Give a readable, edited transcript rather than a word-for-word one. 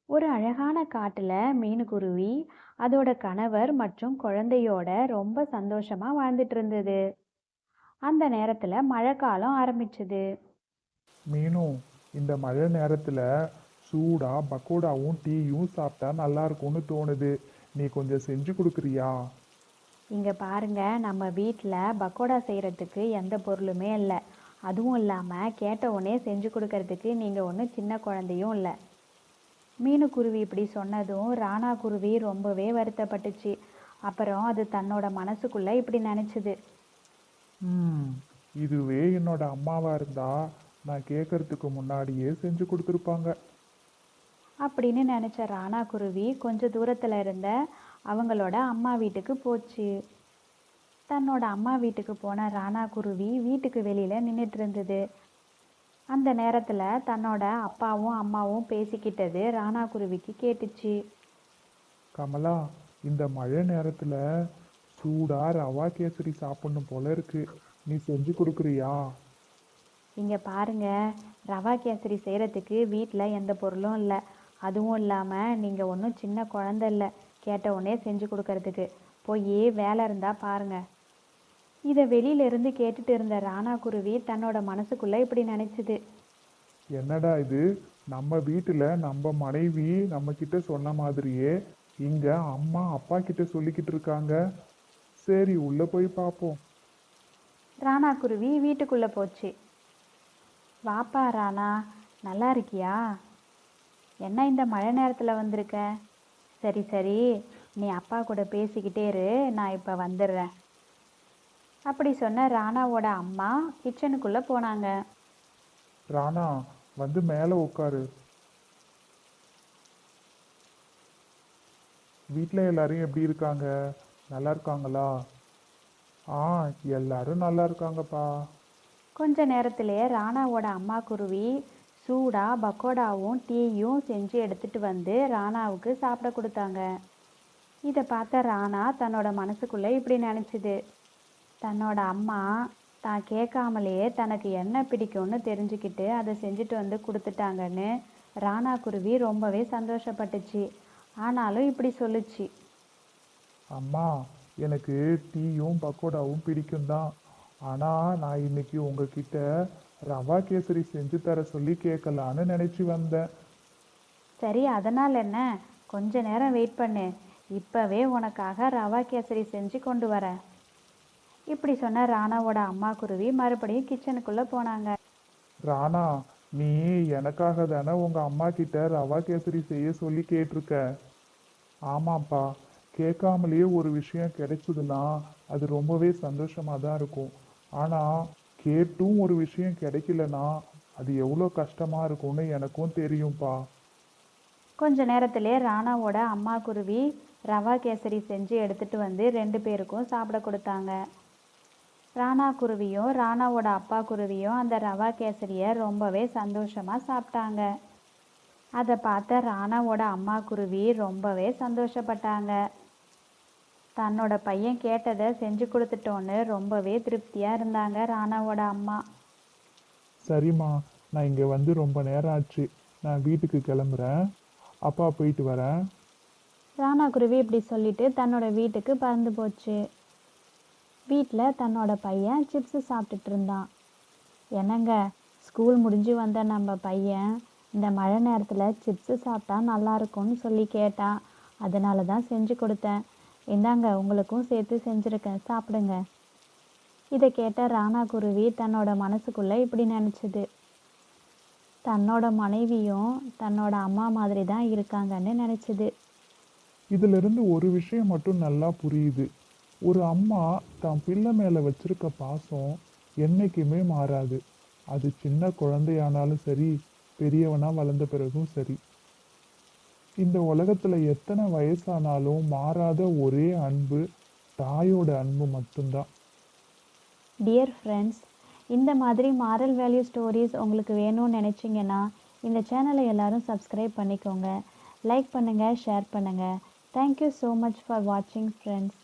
ஒரு அழகான காட்டுல மீனுக்குருவி அதோட கணவர் மற்றும் குழந்தையோட ரொம்ப சந்தோஷமா வாழ்ந்துட்டு இருந்தது. அந்த நேரத்துல மழைக்காலம் ஆரம்பிச்சது. மீனு, இந்த மழை நேரத்துல சூடா பக்கோடாவும் டீயும் சாப்பிட்டா நல்லா இருக்கும்னு தோணுது. நீ கொஞ்சம் செஞ்சு கொடுக்குறியா? இங்க பாருங்க, நம்ம வீட்ல பக்கோடா செய்யறதுக்கு எந்த பொருளுமே இல்லை. அதுவும் இல்லாம கேட்ட உடனே செஞ்சு கொடுக்கறதுக்கு நீங்க ஒன்றும் சின்ன குழந்தையும் இல்லை. மீனுக்குருவி இப்படி சொன்னதும் ராணா குருவி ரொம்பவே வருத்தப்பட்டுச்சு. அப்புறம் அது தன்னோட மனசுக்குள்ள இப்படி நினைச்சுது. ம் இதுவே என்னோட அம்மாவா இருந்தா நான் கேட்கறதுக்கு முன்னாடியே செஞ்சு கொடுத்துருப்பாங்க. அப்படின்னு நினைச்ச ராணா குருவி கொஞ்ச தூரத்துல இருந்த அவங்களோட அம்மா வீட்டுக்கு போச்சு. தன்னோட அம்மா வீட்டுக்கு போன ராணா குருவி வீட்டுக்கு வெளியில நின்னுட்டு இருந்தது. அந்த நேரத்துல தன்னோட அப்பாவும் அம்மாவும் பேசிக்கிட்டது ராணா குருவிக்கு கேட்டுச்சு. கமலா, இந்த மழை நேரத்துல சூடா ரவா கேசரி சாப்பிடணும் போல இருக்கு. நீ செஞ்சு கொடுக்குறியா? இங்க பாருங்க, ரவா கேசரி செய்யறதுக்கு வீட்ல எந்த பொருளும் இல்லை. அதுவும் இல்லாம நீங்க ஒன்றும் சின்ன குழந்தை இல்லை கேட்ட உடனே செஞ்சு கொடுக்கறதுக்கு. போய் வேலை இருந்தா பாருங்க. இதை வெளியில இருந்து கேட்டுட்டு இருந்த ராணா குருவி தன்னோட மனசுக்குள்ள இப்படி நினைச்சுது. என்னடா இது, நம்ம வீட்டுல நம்ம மனைவி நம்ம கிட்ட சொன்ன மாதிரியே இங்க அம்மா அப்பா கிட்ட சொல்லிக்கிட்டு இருக்காங்க. சரி, உள்ள போய் பார்ப்போம். ராணா குருவி வீட்டுக்குள்ள போச்சு. வாப்பா ராணா, நல்லா இருக்கியா? என்ன இந்த மழை நேரத்துல வந்திருக்க? சரி சரி, நீ அப்பா கூட பேசிக்கிட்டே இரு, நான் இப்ப வந்துடுறேன். அப்படி சொன்ன ராணாவோட அம்மா கிச்சனுக்குள்ள போனாங்க. ராணா, வந்து மேலே உட்காரு. வீட்டில் எல்லாரும் எப்படி இருக்காங்க? நல்லா இருக்காங்களா? ஆ, எல்லாரும் நல்லா இருக்காங்கப்பா. கொஞ்ச நேரத்திலேயே ராணாவோட அம்மா குருவி சூடா பக்கோடாவும் டீயும் செஞ்சு எடுத்துட்டு வந்து ராணாவுக்கு சாப்பிட கொடுத்தாங்க. இதை பார்த்த ராணா தன்னோட மனசுக்குள்ள இப்படி நினைச்சுது. தன்னோட அம்மா தான் கேட்காமலேயே தனக்கு என்ன பிடிக்கும்னு தெரிஞ்சுக்கிட்டு அதை செஞ்சுட்டு வந்து கொடுத்துட்டாங்கன்னு ராணா குருவி ரொம்பவே சந்தோஷப்பட்டுச்சு. ஆனாலும் இப்படி சொல்லுச்சு. அம்மா, எனக்கு டீயும் பக்கோடாவும் பிடிக்கும் தான். ஆனால் நான் இன்னைக்கு உங்ககிட்ட ரவா கேசரி செஞ்சு தர சொல்லி கேட்கலான்னு நினச்சி வந்தேன். சரி, அதனால் என்ன, கொஞ்ச நேரம் வெயிட் பண்ணு, இப்பவே உனக்காக ரவா கேசரி செஞ்சு கொண்டு வரேன். இப்படி சொன்ன ராணாவோட அம்மா குருவி மறுபடியும் கிச்சனுக்குள்ள போனாங்க. ராணா, நீ எனக்காக தானே உங்கள் அம்மா கிட்ட ரவா கேசரி செய்ய சொல்லி கேட்டிருக்க. ஆமாப்பா, கேட்காமலேயே ஒரு விஷயம் கிடைச்சதுன்னா அது ரொம்பவே சந்தோஷமாக தான் இருக்கும். ஆனால் கேட்டும் ஒரு விஷயம் கிடைக்கலனா அது எவ்வளோ கஷ்டமாக இருக்கும்னு எனக்கும் தெரியும்ப்பா. கொஞ்ச நேரத்திலே ராணாவோட அம்மா குருவி ரவா கேசரி செஞ்சு எடுத்துட்டு வந்து ரெண்டு பேருக்கும் சாப்பிட கொடுத்தாங்க. ராணா குருவியும் ராணாவோட அப்பா குருவியும் அந்த ரவா கேசரியை ரொம்பவே சந்தோஷமா சாப்பிட்டாங்க. அதை பார்த்த ராணாவோட அம்மா குருவி ரொம்பவே சந்தோஷப்பட்டாங்க. தன்னோட பையன் கேட்டதை செஞ்சு கொடுத்துட்டோன்னு ரொம்பவே திருப்தியா இருந்தாங்க ராணாவோட அம்மா. சரிம்மா, நான் இங்கே வந்து ரொம்ப நேரம் ஆச்சு. நான் வீட்டுக்கு கிளம்புறேன். அப்பா போயிட்டு வரேன். ராணா குருவி இப்படி சொல்லிட்டு தன்னோட வீட்டுக்கு பறந்து போச்சு. வீட்டில் தன்னோட பையன் சிப்ஸ் சாப்பிட்டுட்டு இருந்தான். என்னங்க, ஸ்கூல் முடிஞ்சு வந்த நம்ம பையன் இந்த மழை நேரத்தில் சிப்ஸு சாப்பிட்டா நல்லா இருக்கும்னு சொல்லி கேட்டான். அதனால தான் செஞ்சு கொடுத்தேன். இந்தாங்க, உங்களுக்கும் சேர்த்து செஞ்சுருக்கேன், சாப்பிடுங்க. இதை கேட்ட ராணா குருவி தன்னோட மனசுக்குள்ள இப்படி நினச்சிது. தன்னோட மனைவியும் தன்னோட அம்மா மாதிரி தான் இருக்காங்கன்னு நினச்சிது. இதுல இருந்து ஒரு விஷயம் மட்டும் நல்லா புரியுது. ஒரு அம்மா தான் பிள்ளை மேல வச்சிருக்க பாசம் என்னைக்குமே மாறாது. அது சின்ன குழந்தையானாலும் சரி, பெரியவனா வளர்ந்த பிறகும் சரி. இந்த உலகத்துல எத்தனை வயசானாலும் மாறாத ஒரே அன்பு தாயோட அன்பு மட்டும்தான். டியர் ஃப்ரெண்ட்ஸ், இந்த மாதிரி மாரல் வேல்யூ ஸ்டோரிஸ் உங்களுக்கு வேணும்னு நினச்சிங்கன்னா இந்த சேனலை எல்லாரும் சப்ஸ்கிரைப் பண்ணிக்கோங்க. லைக் பண்ணுங்கள், ஷேர் பண்ணுங்கள். தேங்க்யூ ஸோ மச் ஃபார் வாட்சிங் ஃப்ரெண்ட்ஸ்.